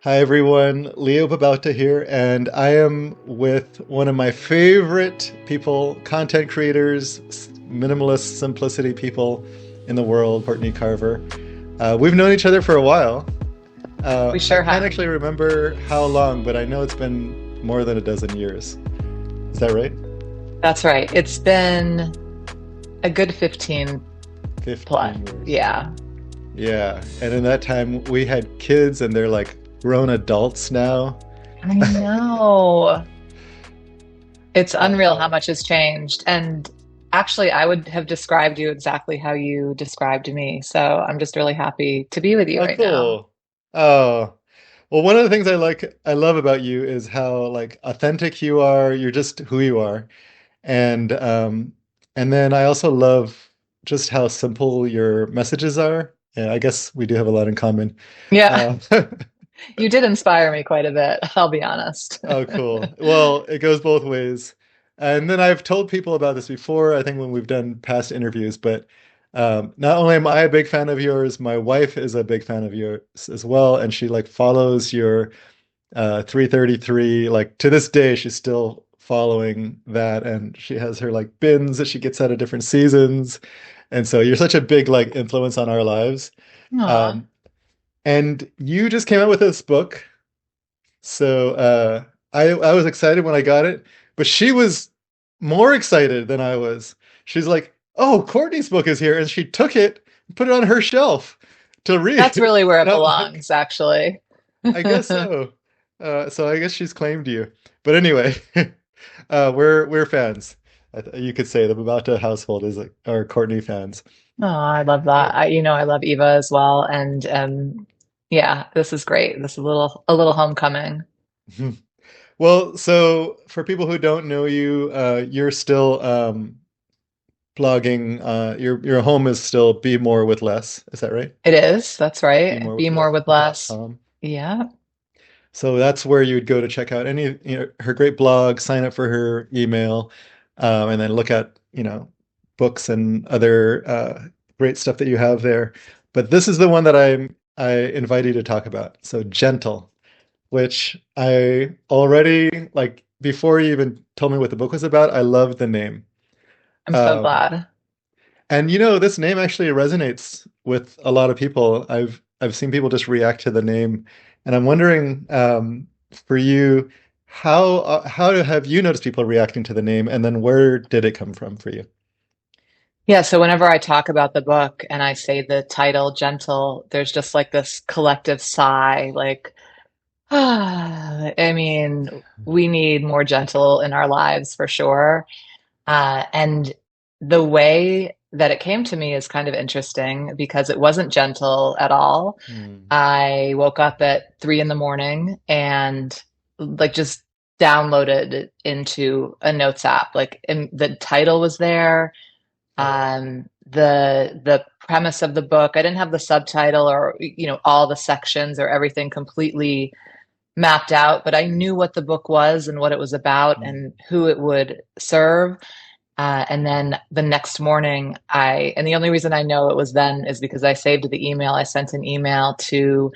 Hi everyone, Leo Babauta here, and I am with one of my favorite people, content creators, minimalist simplicity people in the world, Courtney Carver. We've known each other for a while. We I sure can't have. actually remember how long, but I know it's been more than a dozen years. Is that right? That's right. It's been a good 15 plus. 15 years. Yeah. Yeah, and in that time we had kids and they're like grown adults now. I know. It's unreal how Uh, much has changed. And actually, I would have described you exactly how you described me. So I'm just really happy to be with you oh, right now. cool. Oh, well, one of the things I love about you is how like authentic you are. You're just who you are. And and then I also love just how simple your messages are. Yeah, I guess we do have a lot in common. Yeah, Uh, you did inspire me quite a bit, I'll be honest. oh, cool. Well, it goes both ways. And then I've told people about this before, I think when we've done past interviews, but not only am I a big fan of yours, my wife is a big fan of yours as well, and she like follows your 333. Like to this day, she's still following that, and she has her like bins that she gets out of different seasons. And so you're such a big like influence on our lives. Aw. Um, and you just came out with this book, so I was excited when I got it, but she was more excited than I was. She's like, "Oh, Courtney's book is here," and she took it and put it on her shelf to That's read. really where And it I'm like, belongs, actually. I guess so. So I guess she's claimed you. But anyway, we're fans. You could say the Babata household is like our Courtney fans. Oh, I love that. I love Eva as well. And yeah, this is great. This is a little homecoming. Well, so for people who don't know you, you're still blogging. Your home is still Be More with Less. Is that right? It is. That's Be right. More Be with more Less with dot less. com. Yeah. So that's where you would go to check out any, her great blog, sign up for her email, and then look at, books and other great stuff that you have there. But this is the one that I invite you to talk about. So Gentle, which I already like before you even told me what the book was about, I loved the name. I'm so Um, glad. and this name actually resonates with a lot of people. I've seen people just react to the name, and I'm wondering for you, how have you noticed people reacting to the name, and then where did it come from for you? Yeah, so whenever I talk about the book and I say the title Gentle, there's just like this collective sigh, like, I mean, we need more gentle in our lives for sure. And the way that it came to me is kind of interesting because it wasn't gentle at all. Hmm. I woke up at 3 in the morning and like just downloaded it into a notes app. Like and the title was there, Oh, the premise of the book. I didn't have the subtitle or all the sections or everything completely mapped out, but I knew what the book was and what it was about hmm. and who it would serve. And then the next morning, and the only reason I know it was then is because I saved the email. I sent an email to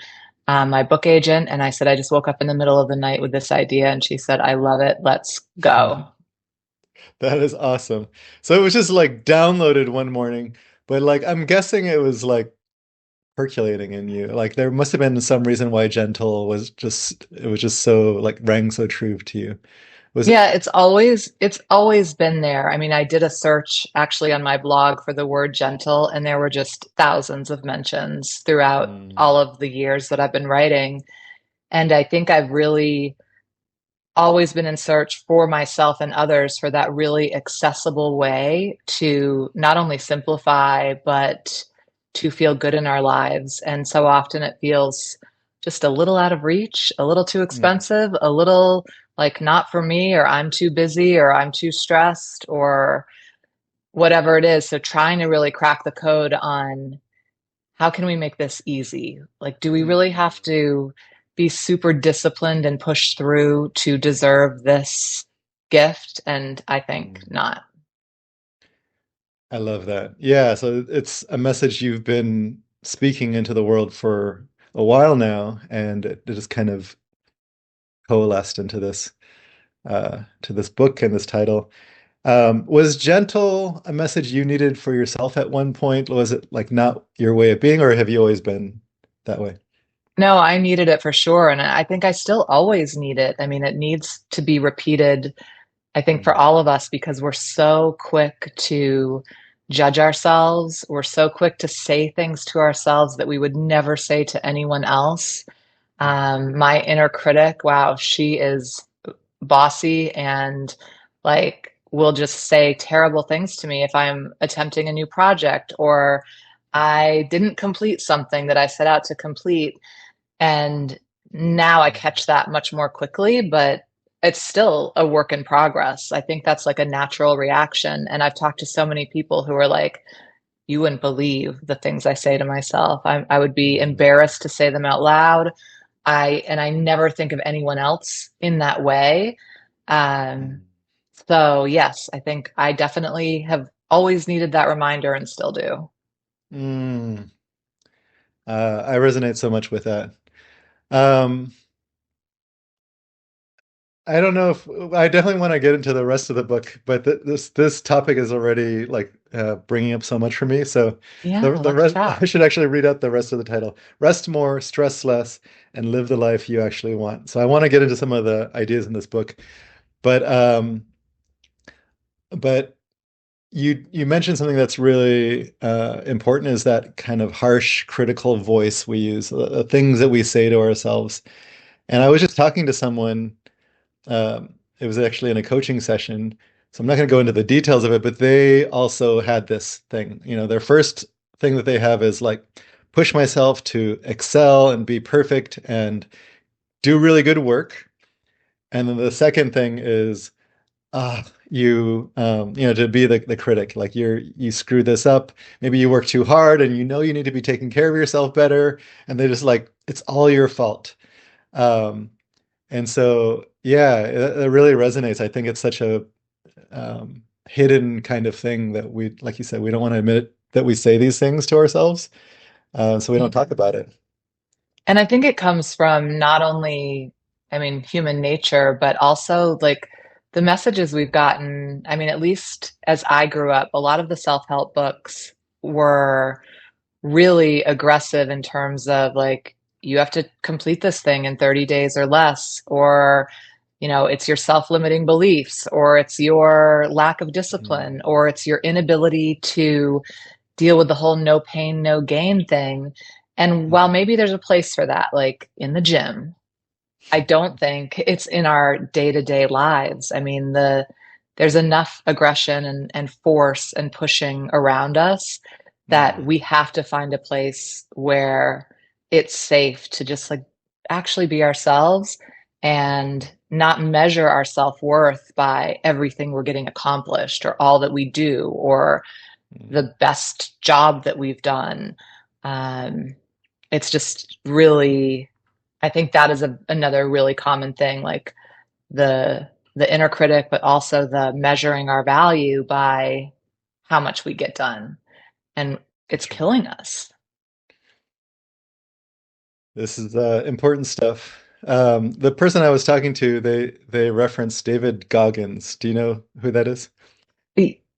my book agent and I said, I just woke up in the middle of the night with this idea. And she said, I love it. Let's go. That is awesome. So it was just like downloaded one morning, but like I'm guessing it was like percolating in you. Like there must have been some reason why gentle was just so like rang so true to you. Was it? Yeah, it's always been there. I mean, I did a search actually on my blog for the word gentle, and there were just thousands of mentions throughout Mm, all of the years that I've been writing. And I think I've really always been in search for myself and others for that really accessible way to not only simplify, but to feel good in our lives. And so often it feels just a little out of reach, a little too mm, expensive, a little like not for me, or I'm too busy, or I'm too stressed, or whatever it is. So trying to really crack the code on how can we make this easy? Like, do we really have mm, to be super disciplined and push through to deserve this gift? And I think mm. not. I love that. Yeah, so it's a message you've been speaking into the world for a while now, and it just kind of coalesced into this to this book and this title. Was gentle a message you needed for yourself at one point? Was it like not your way of being, or have you always been that way? No, I needed it for sure. And I think I still always need it. I mean, it needs to be repeated, I think, for Mm, all of us because we're so quick to judge ourselves. We're so quick to say things to ourselves that we would never say to anyone else. My inner critic, wow, she is bossy and like will just say terrible things to me if I'm attempting a new project or I didn't complete something that I set out to complete. And now I catch that much more quickly, but it's still a work in progress. I think that's like a natural reaction. And I've talked to so many people who are like, you wouldn't believe the things I say to myself. I would be mm, embarrassed to say them out loud. I never think of anyone else in that way. Um, mm. so yes, I think I definitely have always needed that reminder and still do. Mm. I resonate so much with that. Um, I don't know if I definitely want to get into the rest of the book, but this topic is already like bringing up so much for me. So Yeah, the let's rest chat. I should actually read out the rest of the title: Rest more, stress less, and live the life you actually want. So I want to get into some of the ideas in this book, but but you mentioned something that's really important is that kind of harsh, critical voice we use, the things that we say to ourselves. And I was just talking to someone. It was actually in a coaching session, so I'm not going to go into the details of it, but they also had this thing. You know, their first thing that they have is like push myself to excel and be perfect and do really good work. And then the second thing is you know, to be the critic, like you screw this up. Maybe you work too hard and you know you need to be taking care of yourself better. And they just like, it's all your fault. Um, and so, yeah, it really resonates. I think it's such a hidden kind of thing that we, like you said, we don't want to admit that we say these things to ourselves. So we don't talk about it. And I think it comes from not only, I mean, human nature, but also like the messages we've gotten. I mean, at least as I grew up, a lot of the self-help books were really aggressive in terms of like, you have to complete this thing in 30 days or less, or, it's your self-limiting beliefs, or it's your lack of discipline, Mm, or it's your inability to deal with the whole no pain, no gain thing. And while mm, maybe there's a place for that, like in the gym, I don't think it's in our day-to-day lives. I mean, there's enough aggression and force and pushing around us that mm, we have to find a place where it's safe to just like actually be ourselves and not measure our self-worth by everything we're getting accomplished or all that we do or mm, the best job that we've done. Um, it's just really, I think that is another really common thing, like the inner critic, but also the measuring our value by how much we get done, and for it's sure. killing us. This is important stuff. The person I was talking to, they referenced David Goggins. Do you know who that is?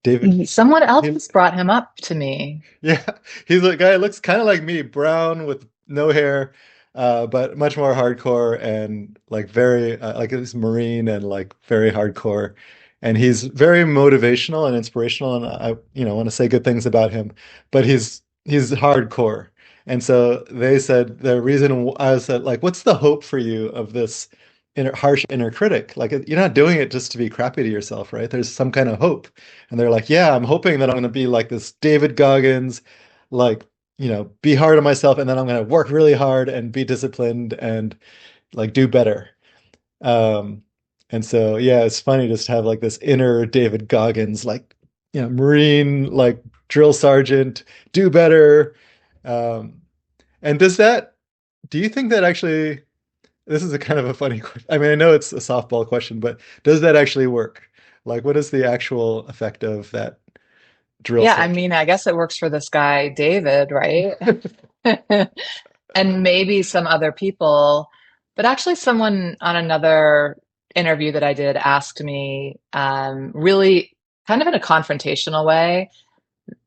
David. Someone He, else brought him up to me. yeah, he's a guy that looks kind of like me, brown with no hair, but much more hardcore and like very like he's Marine and like very hardcore. And he's very motivational and inspirational, and I, you know, want to say good things about him, but he's hardcore. And so they said the reason I said like, what's the hope for you of this harsh inner critic? Like you're not doing it just to be crappy to yourself, right? There's some kind of hope. And they're like, yeah, I'm hoping that I'm going to be like this David Goggins, like, you know, be hard on myself, and then I'm going to work really hard and be disciplined and like do better. Um, and so, yeah, it's funny just to have like this inner David Goggins, like, you know, Marine, like drill sergeant, do better. Um, and do you think that actually, this is a kind of a funny question. I mean, I know it's a softball question, but does that actually work? Like, what is the actual effect of that drill Yeah, I sergeant? mean, I guess it works for this guy, David, right? and maybe some other people, but actually someone on another interview that I did asked me, really kind of in a confrontational way,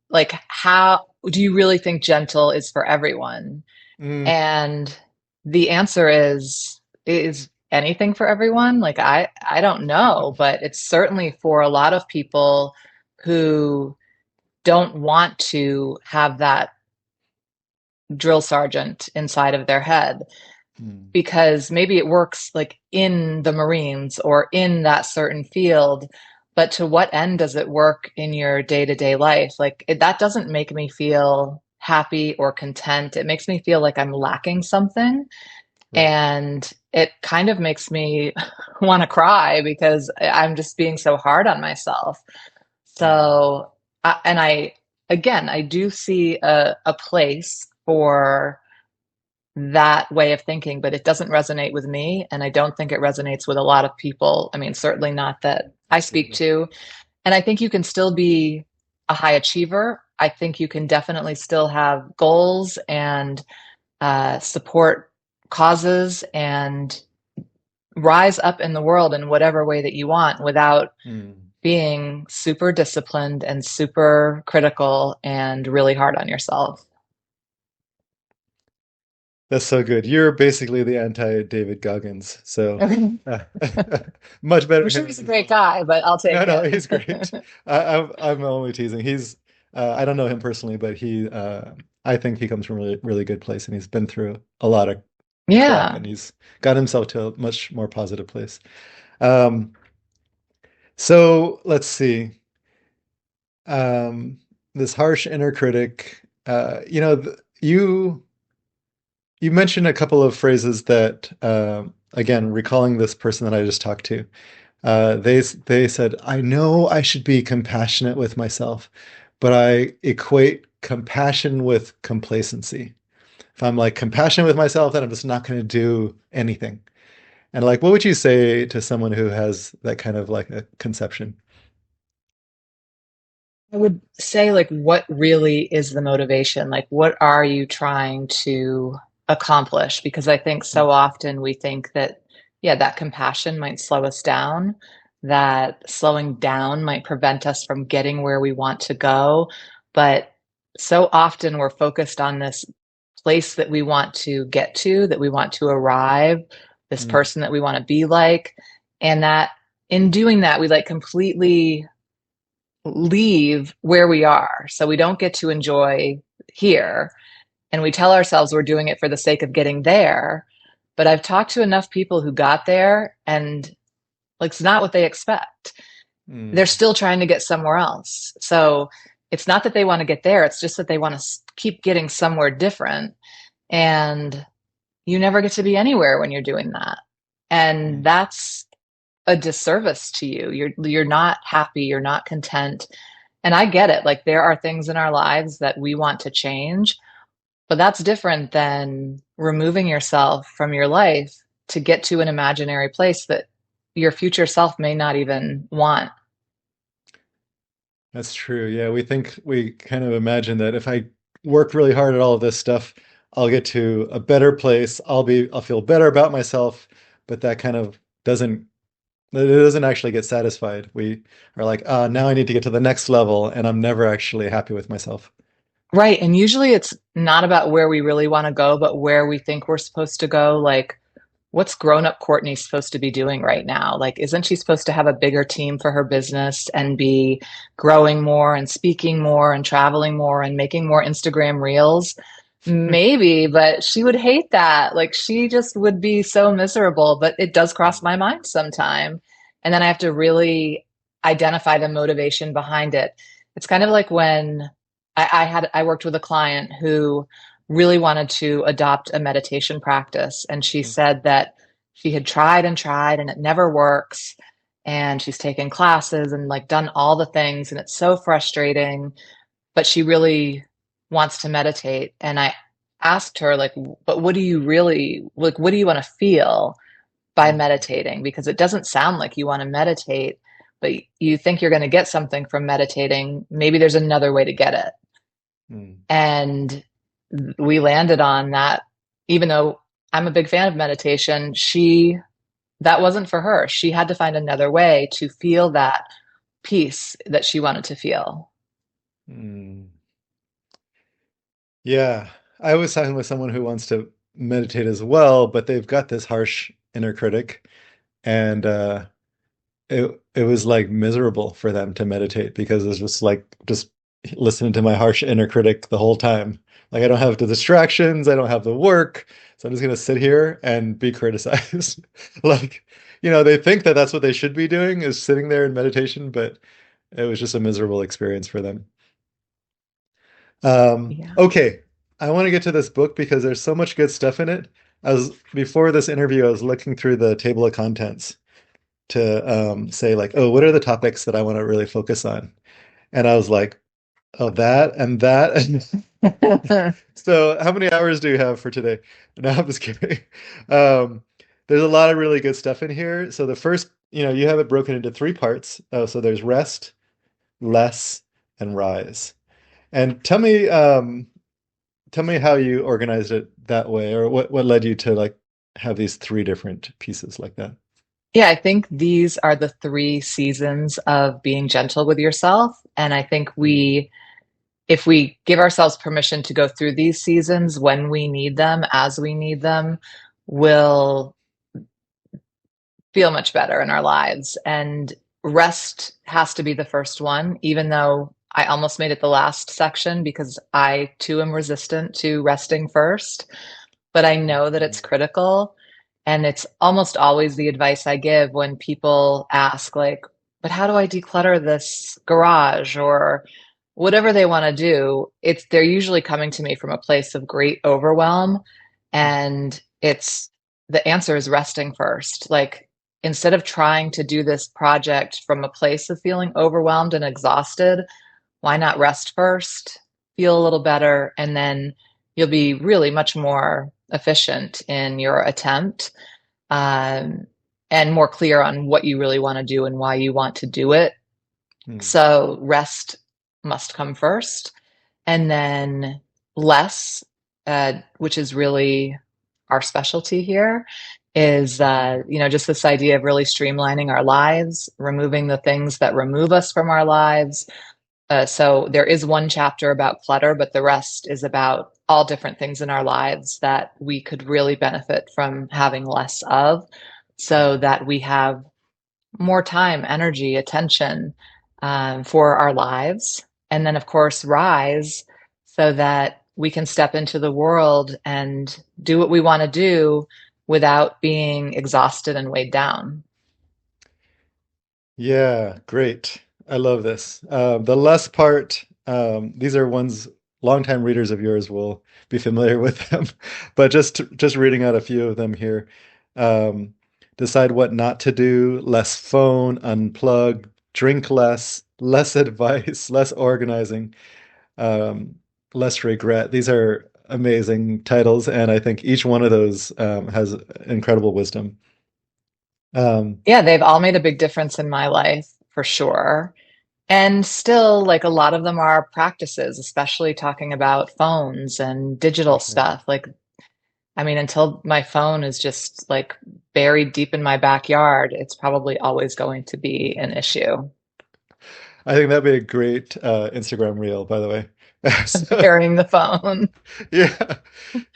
like, how do you really think gentle is for everyone? Mm, And the answer is anything for everyone? Like, I don't know, but it's certainly for a lot of people who don't want to have that drill sergeant inside of their head, mm, because maybe it works like in the Marines or in that certain field, but to what end does it work in your day-to-day life? Like, that doesn't make me feel happy or content. It makes me feel like I'm lacking something. right. And it kind of makes me want to cry because I'm just being so hard on myself. Mm, So, and again, I do see a place for that way of thinking, but it doesn't resonate with me. And I don't think it resonates with a lot of people. I mean, certainly not that I speak absolutely. to. And I think you can still be a high achiever. I think you can definitely still have goals and support causes and rise up in the world in whatever way that you want without Mm. being super disciplined and super critical and really hard on yourself. That's so good. You're basically the anti-David Goggins. So Okay. uh, much better I'm sure him he's as a a great self. guy, but I'll take No, no, it. he's great. I'm only teasing. I don't know him personally, but I think he comes from a really, really good place, and he's been through a lot of crap, Yeah. and he's got himself to a much more positive place. Um, so let's see. Um, this harsh inner critic. You mentioned a couple of phrases that, again, recalling this person that I just talked to. They said, "I know I should be compassionate with myself, but I equate compassion with complacency. If I'm like compassionate with myself, then I'm just not going to do anything." And like, what would you say to someone who has that kind of like a conception? I would say, like, what really is the motivation? Like, what are you trying to accomplish? Because I think so often we think that, yeah, that compassion might slow us down, that slowing down might prevent us from getting where we want to go. But so often we're focused on this place that we want to get to, that we want to arrive, this Mm, person that we want to be like. And that in doing that, we like completely leave where we are. So we don't get to enjoy here. And we tell ourselves we're doing it for the sake of getting there. But I've talked to enough people who got there and like it's not what they expect. They're mm, still trying to get somewhere else. So it's not that they want to get there, it's just that they want to keep getting somewhere different. And you never get to be anywhere when you're doing that. And mm. that's a disservice to you. You're not happy, you're not content. And I get it. Like, there are things in our lives that we want to change, but that's different than removing yourself from your life to get to an imaginary place that your future self may not even want. That's true. Yeah, we kind of imagine that if I work really hard at all of this stuff, I'll get to a better place. I'll feel better about myself, but that kind of doesn't it doesn't actually get satisfied. We are like, now I need to get to the next level, and I'm never actually happy with myself. Right. And usually it's not about where we really want to go, but where we think we're supposed to go. Like, what's grown up Courtney supposed to be doing right now? Like, isn't she supposed to have a bigger team for her business and be growing more and speaking more and traveling more and making more Instagram reels? Maybe, but she would hate that. Like, she just would be so miserable, but it does cross my mind sometime. And then I have to really identify the motivation behind it. It's kind of like when I worked with a client who really wanted to adopt a meditation practice. And she said that she had tried and tried and it never works. And she's taken classes and like done all the things. And it's so frustrating, but she really wants to meditate. And I asked her, like, but what do you really, like, what do you want to feel by meditating? Because it doesn't sound like you want to meditate, but you think you're going to get something from meditating. Maybe there's another way to get it. Mm, And we landed on that. even though I'm a big fan of meditation, that wasn't for her. She had to find another way to feel that peace that she wanted to feel. Mm. Yeah. I was talking with someone who wants to meditate as well, but they've got this harsh inner critic, and it was like miserable for them to meditate because it's just like just listening to my harsh inner critic the whole time. Like I don't have the distractions, I don't have the work, so I'm just gonna sit here and be criticized. Like, they think that that's what they should be doing is sitting there in meditation, but it was just a miserable experience for them. Yeah. Okay, I want to get to this book because there's so much good stuff in it. Before this interview, I was looking through the table of contents to say like, oh, what are the topics that I want to really focus on? And I was like, oh, that and that. So, how many hours do you have for today? No, I'm just kidding. Um, there's a lot of really good stuff in here. So the first, you have it broken into three parts. So there's rest, less, and rise. And tell me how you organized it that way, or what led you to like have these three different pieces like that. Yeah, I think these are the three seasons of being gentle with yourself. And I think if we give ourselves permission to go through these seasons when we need them, as we need them, we'll feel much better in our lives. And rest has to be the first one, even though I almost made it the last section because I too am resistant to resting first. But I know that it's critical. And it's almost always the advice I give when people ask, like, but how do I declutter this garage or whatever they want to do? They're usually coming to me from a place of great overwhelm. And the answer is resting first. Like, instead of trying to do this project from a place of feeling overwhelmed and exhausted, why not rest first, feel a little better, and then you'll be really much more efficient in your attempt, um, and more clear on what you really want to do and why you want to do it. Hmm. So rest must come first, and then less, which is really our specialty here, is just this idea of really streamlining our lives, removing the things that remove us from our lives. So there is one chapter about clutter, but the rest is about all different things in our lives that we could really benefit from having less of, so that we have more time, energy, attention, for our lives. And then, of course, rise so that we can step into the world and do what we want to do without being exhausted and weighed down. Yeah, great. I love this. The less part, these are ones longtime readers of yours will be familiar with them, but just reading out a few of them here. Um, Decide what not to do, less phone, unplug, drink less, less advice, less organizing, um, less regret. These are amazing titles, and I think each one of those has incredible wisdom. Um, Yeah, they've all made a big difference in my life for sure. And still, like, a lot of them are practices, especially talking about phones and digital stuff. Like, I mean, until my phone is just like buried deep in my backyard, it's probably always going to be an issue. I think that'd be a great Instagram reel, by the way. So, Burying the phone. yeah,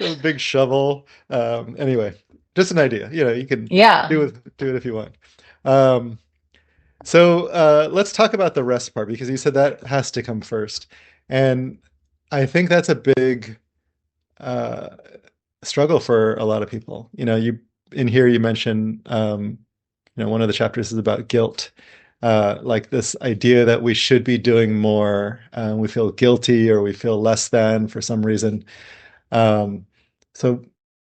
a big shovel. Anyway, just an idea. You can Yeah. do it if you want. Um, so let's talk about the rest part because you said that has to come first, and I think that's a big uh, struggle for a lot of people. You in here you mentioned one of the chapters is about guilt, like this idea that we should be doing more. We feel guilty or we feel less than for some reason. Um, so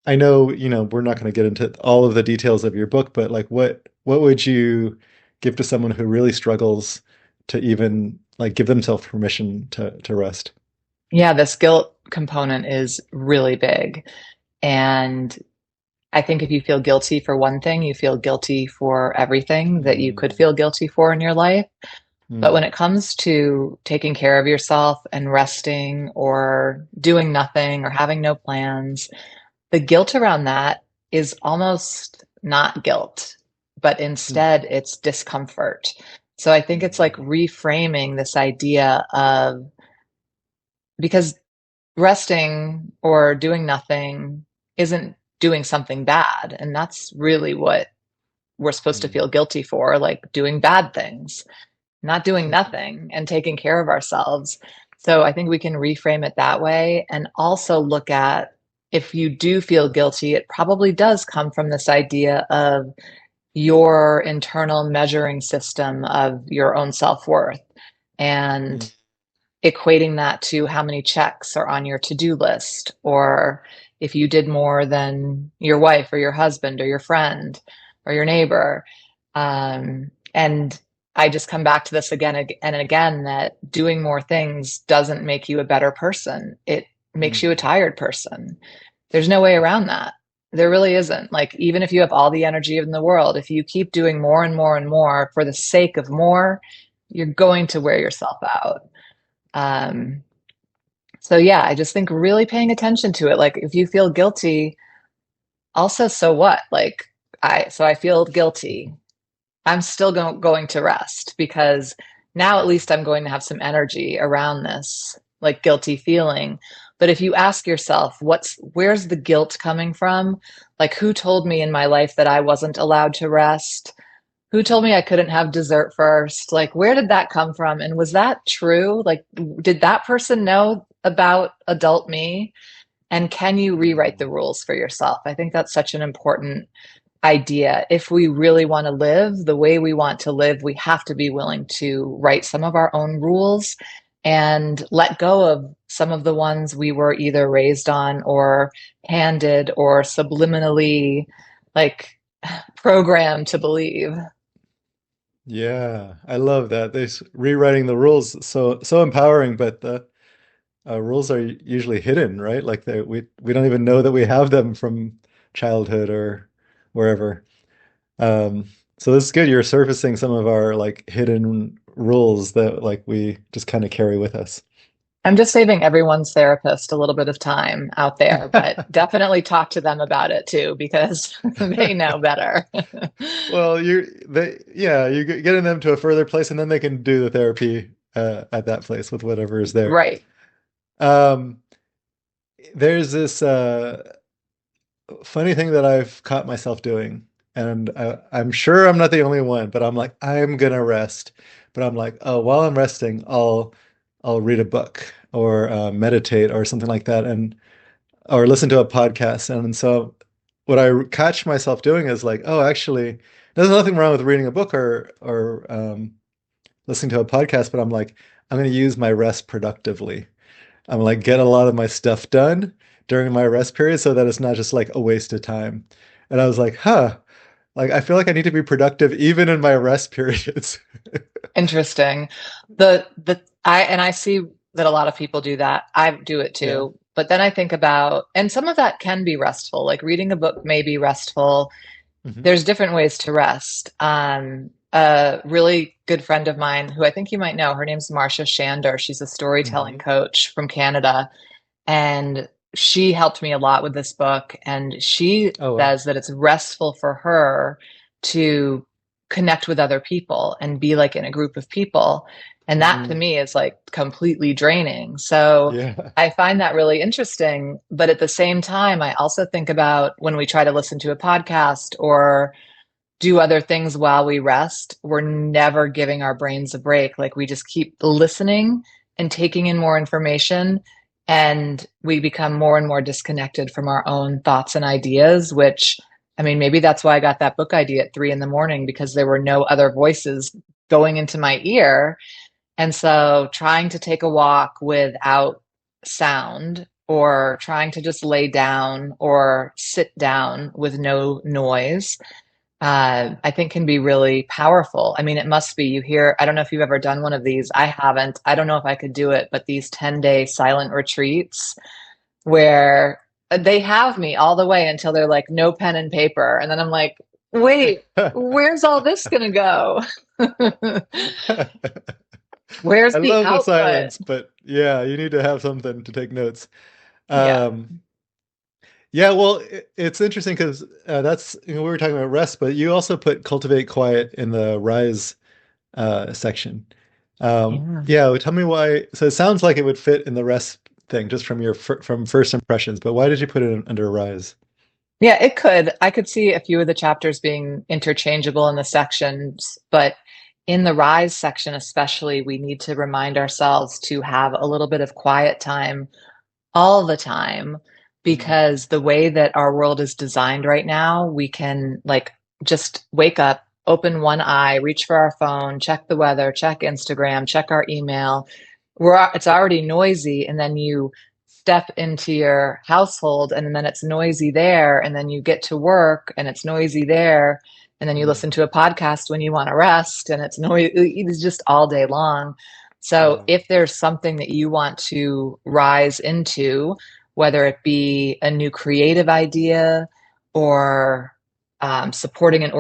I know, we're not going to get into all of the details of your book, but like what would you give to someone who really struggles to even like give themselves permission to rest? Yeah, this guilt component is really big. And I think if you feel guilty for one thing, you feel guilty for everything that you could Mm, feel guilty for in your life. But when mm, it comes to taking care of yourself and resting or doing nothing or having no plans, the guilt around that is almost not guilt, but Mm, instead it's discomfort. So I think it's like mm, reframing this idea of, because resting or doing nothing isn't doing something bad. And that's really what we're supposed to mm. feel guilty for, like doing bad things, not doing nothing and taking care of ourselves. So I think we can reframe it that way and also look at, if you do feel guilty, it probably does come from this idea of your internal measuring system of your own self-worth Mm, and equating that to how many checks are on your to-do list, or if you did more than your wife or your husband or your friend or your neighbor. And I just come back to this again and again, that doing more things doesn't make you a better person. It makes you a mm. tired person. There's no way around that. There really isn't. Like, even if you have all the energy in the world, if you keep doing more and more and more for the sake of more, you're going to wear yourself out. Um, so yeah, I just think really paying attention to it. Like, if you feel guilty, also, so what? Like, I feel guilty. I'm still going to rest, because now at least I'm going to have some energy around this like guilty feeling. But if you ask yourself, where's the guilt coming from? Like, who told me in my life that I wasn't allowed to rest? Who told me I couldn't have dessert first? Like, where did that come from? And was that true? Like, did that person know about adult me? And can you rewrite the Mm. rules for yourself? I think that's such an important idea. If we really want to live the way we want to live, we have to be willing to write some of our own rules and let go of some of the ones we were either raised on or handed or subliminally like programmed to believe. Yeah, I love that. Rewriting the rules so empowering, but the rules are usually hidden, right? Like we don't even know that we have them from childhood or wherever. Um, so this is good. You're surfacing some of our like hidden rules that like we just kind of carry with us. I'm just saving everyone's therapist a little bit of time out there, but definitely talk to them about it too, because they know better. Well, you're getting them to a further place, and then they can do the therapy at that place with whatever is there. Right. Um, there's this funny thing that I've caught myself doing, and I'm sure I'm not the only one, but I'm like, I'm gonna rest. But I'm like, oh, while I'm resting, I'll read a book or meditate or something like that, and or listen to a podcast. And so what I catch myself doing is like, oh, actually, there's nothing wrong with reading a book or listening to a podcast, but I'm like, I'm gonna use my rest productively. I'm like get a lot of my stuff done during my rest period so that it's not just like a waste of time. And I was like, huh, like I feel like I need to be productive even in my rest periods. Interesting. I see that a lot of people do that. I do it Yeah. too. But then I think about, and some of that can be restful. Like reading a book may be restful. Hmm. There's different ways to rest. A really good friend of mine who I think you might know, her name's Marcia Shander. She's a storytelling Hmm. coach from Canada. And she helped me a lot with this book. And she Oh, wow. says that it's restful for her to connect with other people and be like in a group of people. And that to Mm, me is like completely draining. So yeah. I find that really interesting. But at the same time, I also think about when we try to listen to a podcast or do other things while we rest, we're never giving our brains a break. Like we just keep listening and taking in more information, and we become more and more disconnected from our own thoughts and ideas, which, I mean, maybe that's why I got that book idea at 3 in the morning, because there were no other voices going into my ear. And so trying to take a walk without sound, or trying to just lay down or sit down with no noise, I think can be really powerful. I mean, it must be. You hear, I don't know if you've ever done one of these. I haven't. I don't know if I could do it, but these 10-day silent retreats where they have me all the way until they're like, no pen and paper. And then I'm like, wait, where's all this going to go? Where's I the love the output? silence, but yeah, you need to have something to take notes. Yeah. Um, Yeah, well, it's interesting because that's we were talking about rest, but you also put cultivate quiet in the rise section. Yeah. Yeah, tell me why. So it sounds like it would fit in the rest thing just from your from first impressions, but why did you put it under rise? Yeah, it could. I could see a few of the chapters being interchangeable in the sections, but in the rise section, especially, we need to remind ourselves to have a little bit of quiet time all the time Mm, because the way that our world is designed right now, we can like just wake up, open one eye, reach for our phone, check the weather, check Instagram, check our email. It's already noisy, and then you step into your household and then it's noisy there, and then you get to work and it's noisy there, and then you mm, listen to a podcast when you want to rest and it's noisy. It's just all day long. So yeah. if there's something that you want to rise into, whether it be a new creative idea or supporting an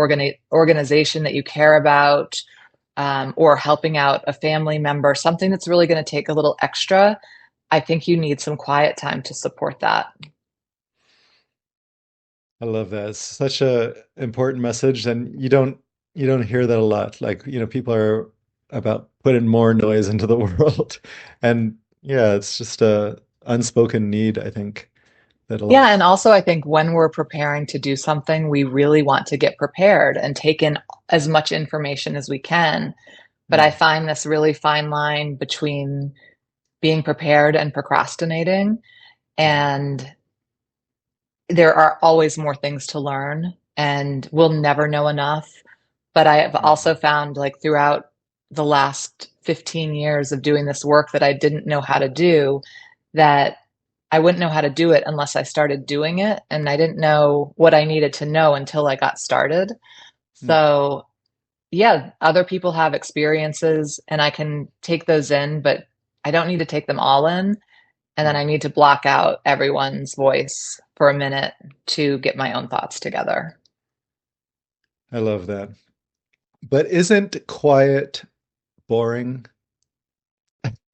organization that you care about, or helping out a family member, something that's really going to take a little extra, I think you need some quiet time to support that. I love that. It's such a important message, and you don't hear that a lot. Like, people are about putting more noise into the world. And yeah, it's just a unspoken need, I think, that a lot Yeah, of and also I think when we're preparing to do something, we really want to get prepared and take in as much information as we can. But I Mm, find this really fine line between being prepared and procrastinating. mm, And there are always more things to learn, and we'll never know enough. But I have also mm, found, like, throughout the last 15 years of doing this work that I didn't know how to do, that I wouldn't know how to do it unless I started doing it. And I didn't know what I needed to know until I got started. mm, So, yeah, other people have experiences and I can take those in, but I don't need to take them all in. And then mm. I need to block out everyone's voice for a minute to get my own thoughts together. I love that. But isn't quiet boring?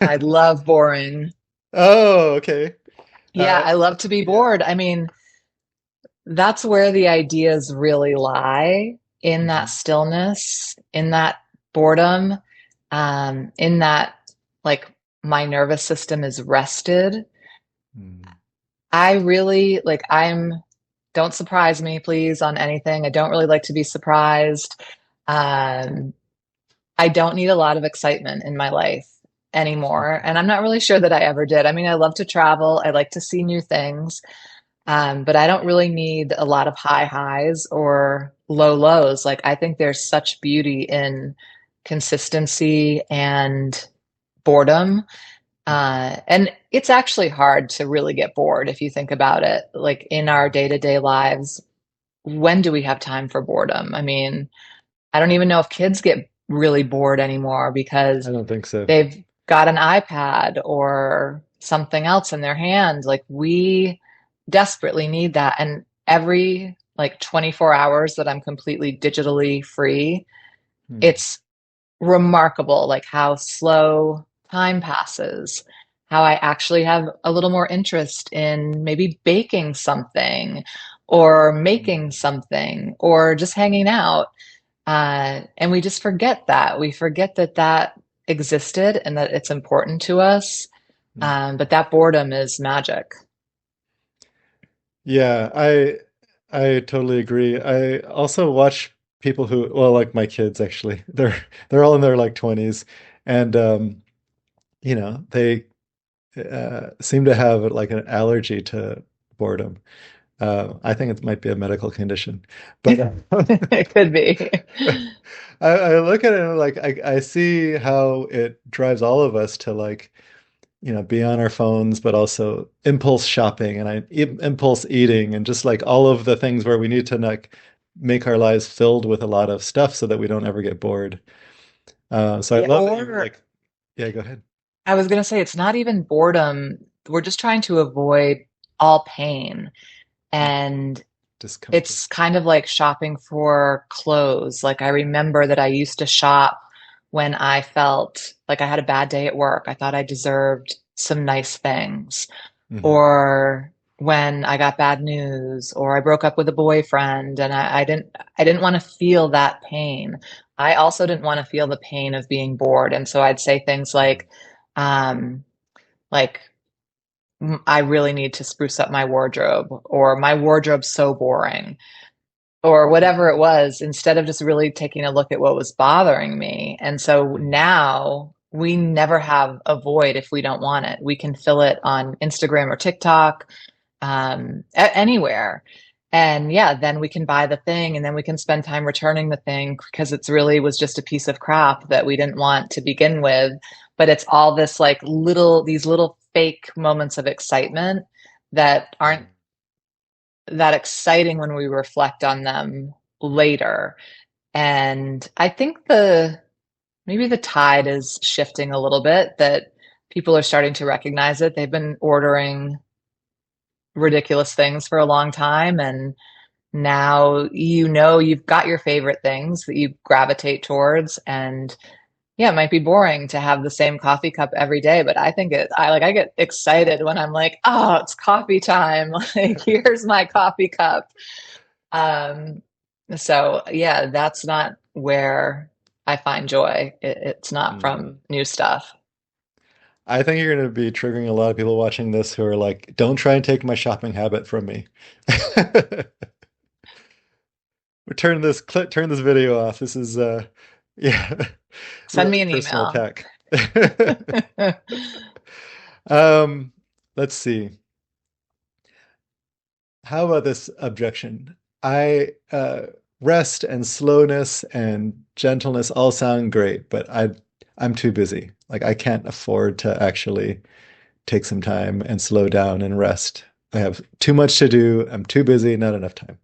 I love boring. Oh, okay. Yeah, I love to be Yeah. bored. I mean, that's where the ideas really lie, in that Mhm. stillness, in that boredom, in that, like, my nervous system is rested. Mm. I really like, don't surprise me, please, on anything. I don't really like to be surprised. Um, I don't need a lot of excitement in my life anymore. And I'm not really sure that I ever did. I mean, I love to travel, I like to see new things, but I don't really need a lot of high highs or low lows. Like, I think there's such beauty in consistency and boredom. And it's actually hard to really get bored if you think about it. Like, in our day-to-day lives, when do we have time for boredom? I mean, I don't even know if kids get really bored anymore because I don't think so. they've got an iPad or something else in their hand. Like, we desperately need that. And every like 24 hours that I'm completely digitally free, Mm. it's remarkable like how slow time passes, how I actually have a little more interest in maybe baking something or making Mm. something or just hanging out. And we just forget that. We forget that that existed and that it's important to us. Mm. But that boredom is magic. Yeah, I totally agree. I also watch people who, well, like my kids actually. They're all in their like 20s, and they seem to have like an allergy to boredom. I think it might be a medical condition, but It could be. I look at it and like I see how it drives all of us to like be on our phones, but also impulse shopping and impulse eating and just like all of the things where we need to like make our lives filled with a lot of stuff so that we don't ever get bored. So I Yeah, love that you or like, yeah, go ahead. I was going to say, it's not even boredom. We're just trying to avoid all pain. And Discomfort. it's kind of like shopping for clothes. Like, I remember that I used to shop when I felt like I had a bad day at work. I thought I deserved some nice things. Hmm. Or when I got bad news or I broke up with a boyfriend and I didn't want to feel that pain. I also didn't want to feel the pain of being bored. And so I'd say things um, like I really need to spruce up my wardrobe or my wardrobe's so boring or whatever it was, instead of just really taking a look at what was bothering me. And so Mm. now we never have a void if we don't want it. We can fill it on Instagram or TikTok, anywhere. And yeah, then we can buy the thing and then we can spend time returning the thing because it's really was just a piece of crap that we didn't want to begin with. But it's all this like these little fake moments of excitement that aren't that exciting when we reflect on them later. And I think maybe the tide is shifting a little bit that people are starting to recognize it. They've been ordering ridiculous things for a long time. And now you've got your favorite things that you gravitate towards. And yeah, it might be boring to have the same coffee cup every day, but I get excited when I'm like, oh, it's coffee time. Like, here's my coffee cup. Um, so yeah, that's not where I find joy. It's not Mm. from new stuff. I think you're going to be triggering a lot of people watching this who are like, don't try and take my shopping habit from me. Turn this video off. This is yeah, Send real me an personal email. attack. Um, let's see. How about this objection? I rest and slowness and gentleness all sound great, but I'm too busy. Like I can't afford to actually take some time and slow down and rest. I have too much to do. I'm too busy, not enough time.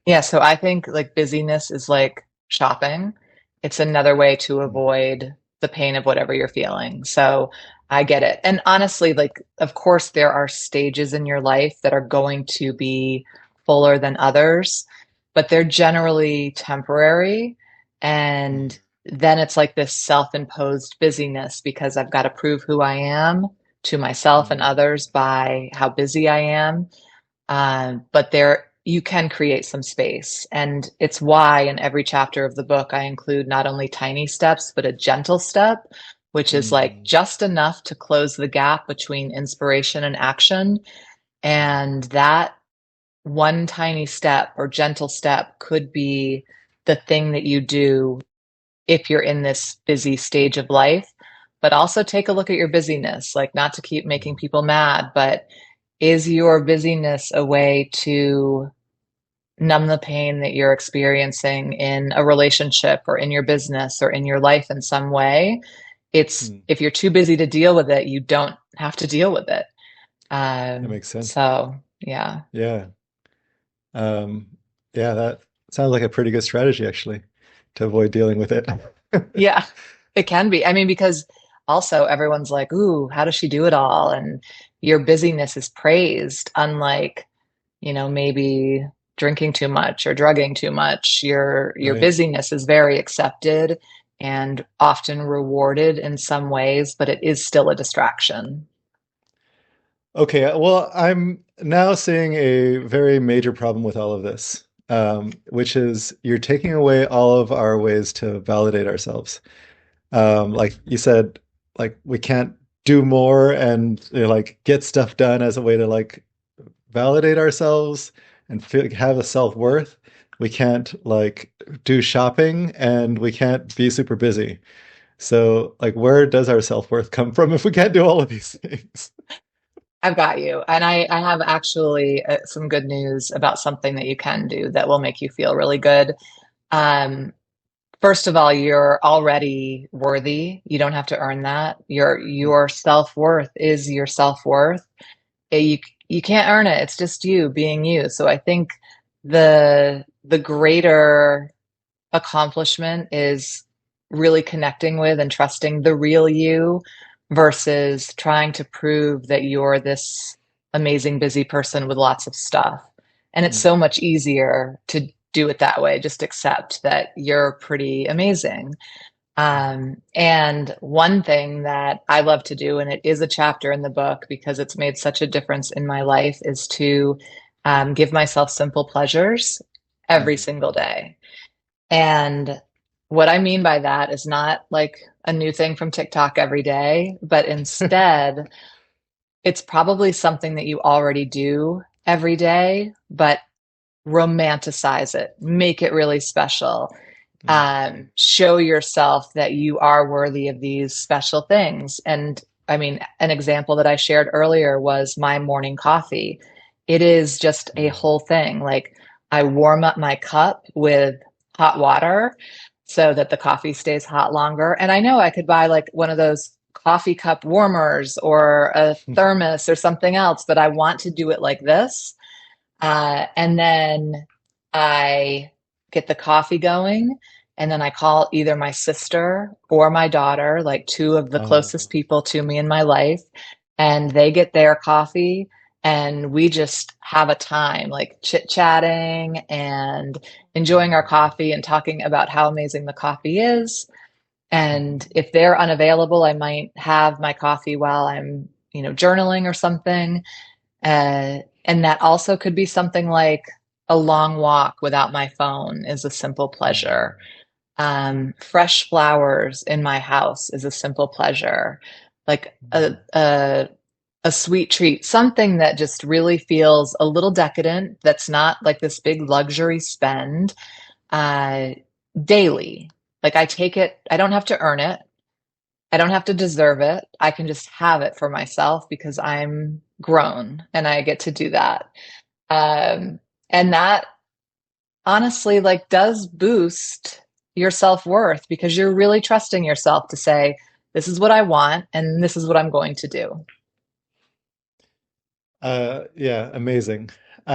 Yeah, so I think like busyness is like shopping. It's another way to Mm, avoid the pain of whatever you're feeling. So I get it. And honestly, like, of course, there are stages in your life that are going to be fuller than others, but they're generally temporary. mm, And then it's like this self-imposed busyness because I've got to prove who I am to myself and mm, others by how busy I am. But there, you can create some space. And it's why in every chapter of the book, I include not only tiny steps, but a gentle step, which is like mm, just enough to close the gap between inspiration and action. And that one tiny step or gentle step could be the thing that you do if you're in this busy stage of life. But also take a look at your busyness, like not to keep making mm. people mad, but is your busyness a way to numb the pain that you're experiencing in a relationship or in your business or in your life in some way? It's Mm. if you're too busy to deal with it, you don't have to deal with it. That makes sense. So yeah. Yeah. Um, yeah, that sounds like a pretty good strategy actually to avoid dealing with it. Yeah, it can be. I mean, because also everyone's like, ooh, how does she do it all? And your busyness is praised, unlike, maybe drinking too much or drugging too much. Your Right. busyness is very accepted and often rewarded in some ways, but it is still a distraction. Okay, well, I'm now seeing a very major problem with all of this, which is you're taking away all of our ways to validate ourselves. Like you said, like we can't do more and like get stuff done as a way to like validate ourselves and feel, have a self-worth. We can't like do shopping and we can't be super busy. So like where does our self-worth come from if we can't do all of these things? I've got you. And I have actually some good news about something that you can do that will make you feel really good. Um, First of all, you're already worthy. You don't have to earn that. Your self-worth is your self-worth. You you can't earn it. It's just you being you. So I think the greater accomplishment is really connecting with and trusting the real you versus trying to prove that you're this amazing busy person with lots of stuff. And it's so much easier to do it that way. Just accept that you're pretty amazing. And one thing that I love to do, and it is a chapter in the book because it's made such a difference in my life, is to give myself simple pleasures every Mhm. single day. And what I mean by that is not like a new thing from TikTok every day, but instead, it's probably something that you already do every day, but romanticize it, make it really special. Show yourself that you are worthy of these special things. And I mean, an example that I shared earlier was my morning coffee. It is just a Mm. whole thing. Like I warm up my cup with hot water so that the coffee stays hot longer. And I know I could buy like one of those coffee cup warmers or a thermos or something else, but I want to do it like this. And then I get the coffee going, and then I call either my sister or my daughter, like two of the closest Oh. people to me in my life, and they get their coffee. And we just have a time like chit chatting and enjoying our coffee and talking about how amazing the coffee is. And if they're unavailable, I might have my coffee while I'm, journaling or something. And that also could be something like a long walk without my phone is a simple pleasure. Fresh flowers in my house is a simple pleasure. Like a sweet treat, something that just really feels a little decadent, that's not like this big luxury spend uh, daily. Like I take it, I don't have to earn it. I don't have to deserve it. I can just have it for myself because I'm grown and I get to do that. Um, and that honestly like does boost your self-worth because you're really trusting yourself to say, this is what I want and this is what I'm going to do. Yeah, amazing. I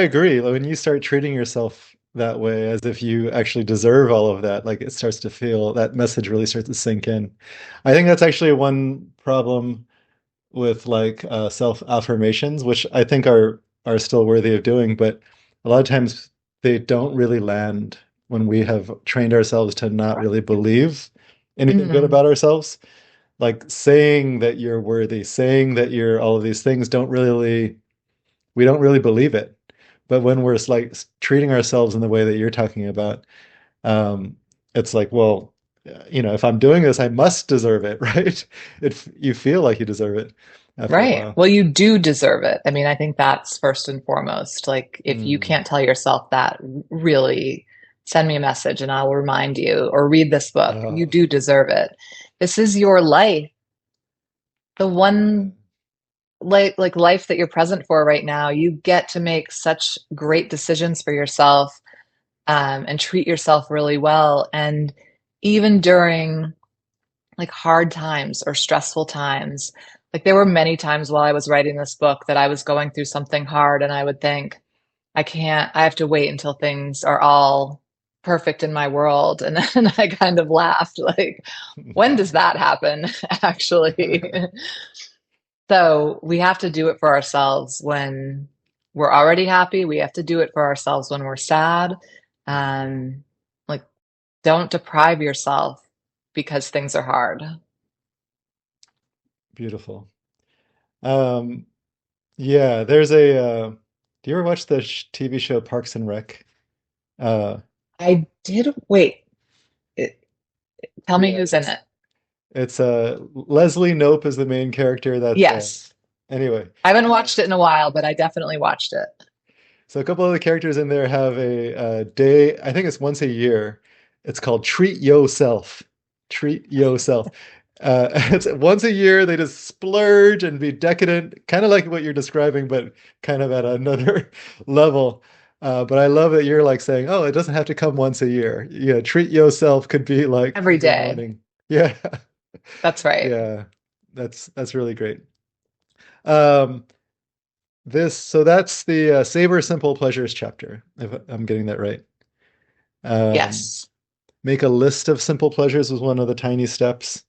agree. Like, when you start treating yourself that way, as if you actually deserve all of that, like it starts to feel that message really starts to sink in. I think that's actually one problem with like self-affirmations, which I think are still worthy of doing, but a lot of times they don't really land when we have trained ourselves to not really believe anything good Mhm. about ourselves. Like saying that you're worthy, saying that you're all of these things don't really we don't really believe it. But when we're like treating ourselves in the way that you're talking about, um, it's like, well, if I'm doing this, I must deserve it, right? You feel like you deserve it after a Right. while. Well, you do deserve it. I mean, I think that's first and foremost. Like, if you Mm, can't tell yourself that, really send me a message and I'll remind you, or read this book. You oh, do deserve it. This is your life. The yeah, one like life that you're present for right now. You get to make such great decisions for yourself, and treat yourself really well. And even during like hard times or stressful times. Like there were many times while I was writing this book that I was going through something hard and I would think, I have to wait until things are all perfect in my world. And then I kind of laughed, like, when does that happen, actually? So we have to do it for ourselves when we're already happy. We have to do it for ourselves when we're sad. Like, don't deprive yourself because things are hard. beautiful. Um, yeah, there's do you ever watch the TV show Parks and Rec? Uh, I did wait. It, Tell me yeah, who's in it. it's Leslie Knope is the main character. That's Yes. anyway. I haven't watched it in a while, but I definitely watched it. So a couple of the characters in there have a day, I think it's once a year. It's called Treat Yourself. Treat Yourself. It's once a year they just splurge and be decadent, kind of like what you're describing, but kind of at another level. But I love that you're like saying, oh, it doesn't have to come once a year. Yeah, treat yourself could be like Every every day. morning. Yeah, That's right. yeah, that's really great. Um, so that's the savor simple pleasures chapter, if I'm getting that right. Um, Yes. make a list of simple pleasures was one of the tiny steps.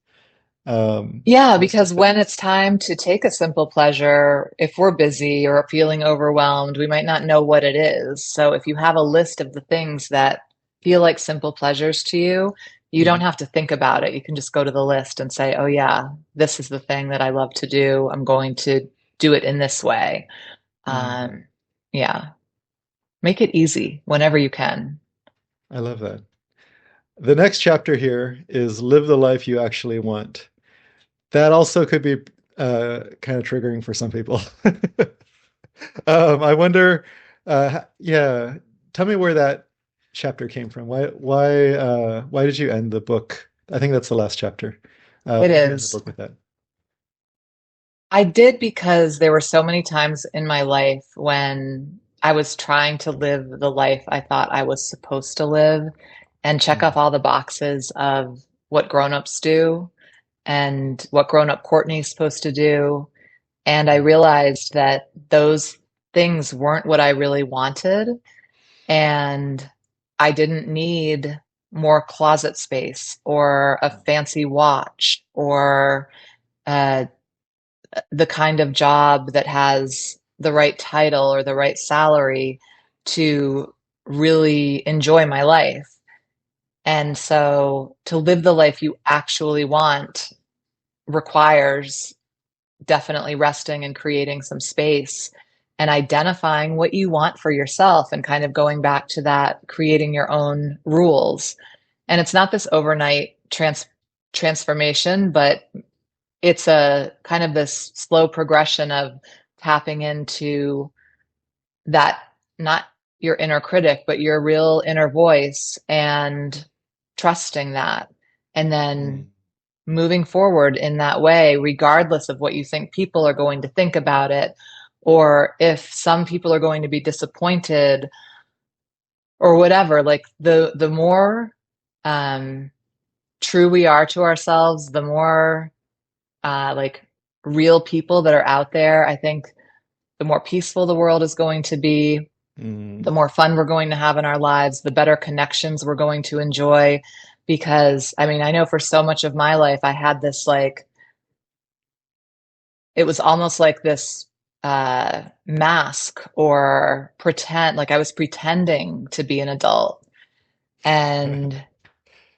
Yeah, List of because when things. it's time to take a simple pleasure, if we're busy or feeling overwhelmed, we might not know what it is. So if you have a list of the things that feel like simple pleasures to you, You don't have to think about it. You can just go to the list and say, oh, yeah, this is the thing that I love to do. I'm going to do it in this way. Mm. Um, yeah, make it easy whenever you can. I love that. The next chapter here is live the life you actually want. That also could be kind of triggering for some people. I wonder, yeah, tell me where that chapter came from. Why did you end the book? I think that's the last chapter. It Why did you end the is. book with that? I did because there were so many times in my life when I was trying to live the life I thought I was supposed to live and check off Mm, all the boxes of what grown-ups do and what grown-up Courtney's supposed to do. And I realized that those things weren't what I really wanted. And I didn't need more closet space or a fancy watch or uh, the kind of job that has the right title or the right salary to really enjoy my life. And so to live the life you actually want requires definitely resting and creating some space and identifying what you want for yourself and kind of going back to that, creating your own rules. And it's not this overnight transformation, but it's a kind of this slow progression of tapping into that, not your inner critic, but your real inner voice and trusting that. And then mm, moving forward in that way, regardless of what you think people are going to think about it, or if some people are going to be disappointed or whatever. Like the more um, true we are to ourselves, the more like real people that are out there, I think the more peaceful the world is going to be, the mm. more fun we're going to have in our lives, the better connections we're going to enjoy. Because I mean, I know for so much of my life, I had this like, it was almost like this mask or pretend, like I was pretending to be an adult. And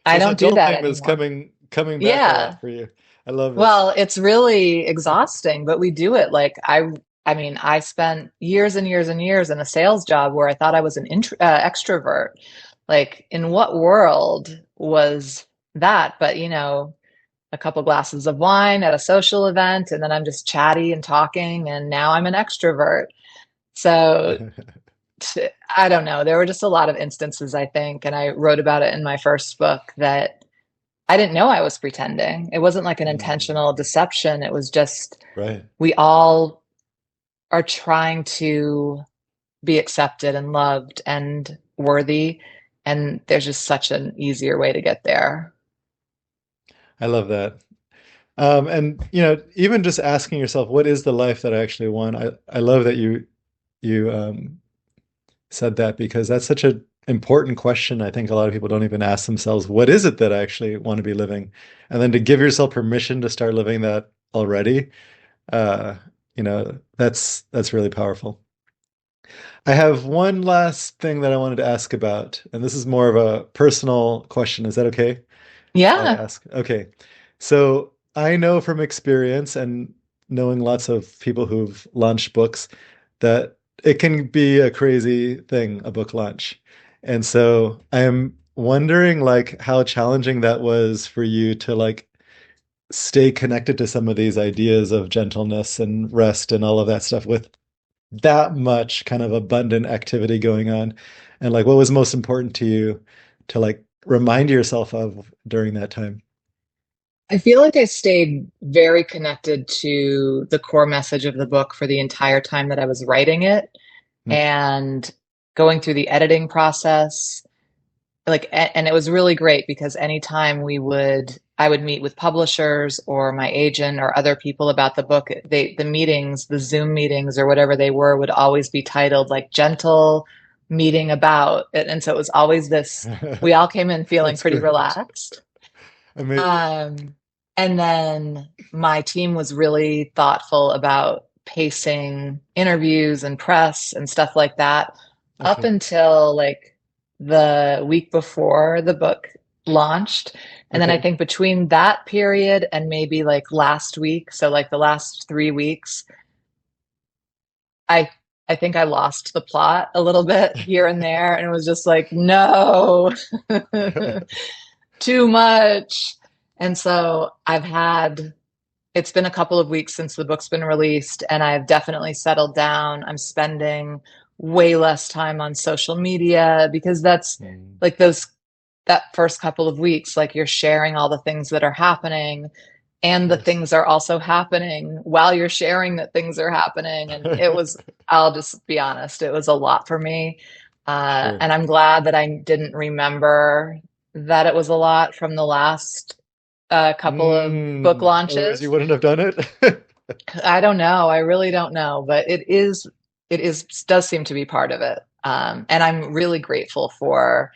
I This don't do adult that thing is anymore. coming back a Yeah. lot for you. I love it. Well, it's really exhausting, but we do it. Like I mean, I spent years and years and years in a sales job where I thought I was an extrovert. Like, in what world was that? But you know, a couple glasses of wine at a social event, and then I'm just chatty and talking, and now I'm an extrovert. So I don't know. There were just a lot of instances, I think, and I wrote about it in my first book that I didn't know I was pretending. It wasn't like an Mm, intentional deception. It was just right. we all are trying to be accepted and loved and worthy. And there's just such an easier way to get there. I love that. And even just asking yourself, what is the life that I actually want? I love that you said that because that's such an important question. I think a lot of people don't even ask themselves, what is it that I actually want to be living? And then to give yourself permission to start living that already, that's really powerful. I have one last thing that I wanted to ask about, and this is more of a personal question. Is that okay? I Yeah. ask. Okay. So I know from experience and knowing lots of people who've launched books that it can be a crazy thing, a book launch. And so I'm wondering like how challenging that was for you to like stay connected to some of these ideas of gentleness and rest and all of that stuff with that much kind of abundant activity going on. And like what was most important to you to like remind yourself of during that time? I feel like I stayed very connected to the core message of the book for the entire time that I was writing it and going through the editing process. Like, and it was really great because anytime I would meet with publishers or my agent or other people about the book, the meetings, the Zoom meetings or whatever they were would always be titled like gentle meeting about it. And so it was always this, we all came in feeling That's pretty great. relaxed. I mean, Um, and then my team was really thoughtful about pacing interviews and press and stuff like that up okay. until like the week before the book. launched. And then I Okay. think between that period and maybe like last week, so like the last 3 weeks, I I think I lost the plot a little bit here and there and it was just like, no, too much. And so it's been a couple of weeks since the book's been released, and I've definitely settled down. I'm spending way less time on social media because that's Mm. like that first couple of weeks, like you're sharing all the things that are happening, Of and the course. things are also happening while you're sharing that things are happening. And I'll just be honest, it was a lot for me. Sure. And I'm glad that I didn't remember that it was a lot from the last couple of book Otherwise, you launches. wouldn't have done it. I don't know. I really don't know, but it does seem to be part of it. And I'm really grateful for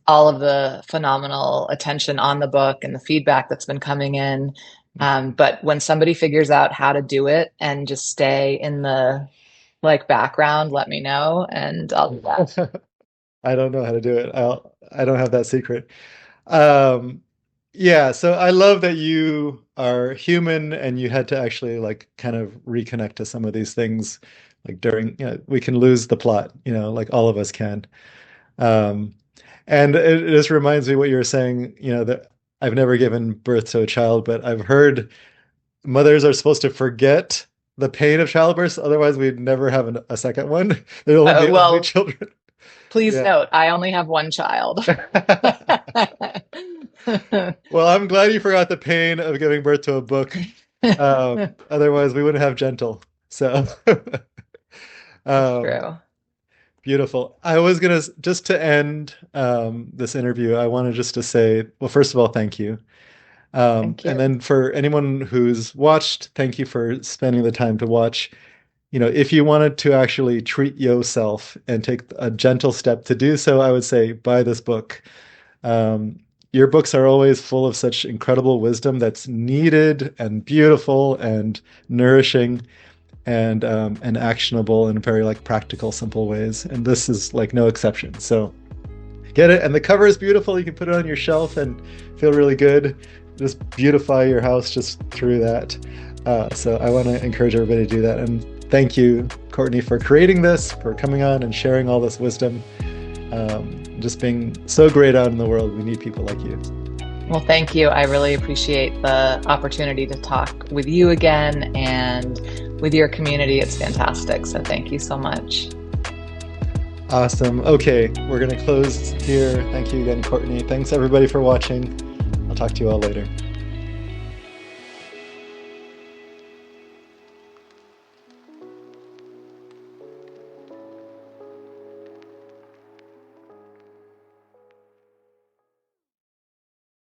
all of the phenomenal attention on the book and the feedback that's been coming in. But when somebody figures out how to do it and just stay in the like background, let me know and I'll do that. I don't know how to do it. I don't have that secret. Um, yeah, so I love that you are human and you had to actually like kind of reconnect to some of these things like during, we can lose the plot, like all of us can. Um, and it just reminds me what you were saying, that I've never given birth to a child, but I've heard mothers are supposed to forget the pain of childbirth, otherwise we'd never have a second one. There'd only be only Well, children. please Yeah. note, I only have one child. Well, I'm glad you forgot the pain of giving birth to a book. Otherwise, we wouldn't have Gentle. So, That's um, true. beautiful. I was gonna just to end this interview. I wanted just to say, well, first of all, thank you. Thank And you. then for anyone who's watched, thank you for spending the time to watch. If you wanted to actually treat yourself and take a gentle step to do so, I would say buy this book. Um, your books are always full of such incredible wisdom that's needed and beautiful and nourishing and actionable in very like practical, simple ways. And this is like no exception. So get it. And the cover is beautiful. You can put it on your shelf and feel really good. Just beautify your house just through that. So I want to encourage everybody to do that. And thank you, Courtney, for creating this, for coming on and sharing all this wisdom. Just being so great out in the world. We need people like you. Well, thank you. I really appreciate the opportunity to talk with you again and with your community. It's fantastic. So thank you so much. Awesome. Okay, we're going to close here. Thank you again, Courtney. Thanks everybody for watching. I'll talk to you all later.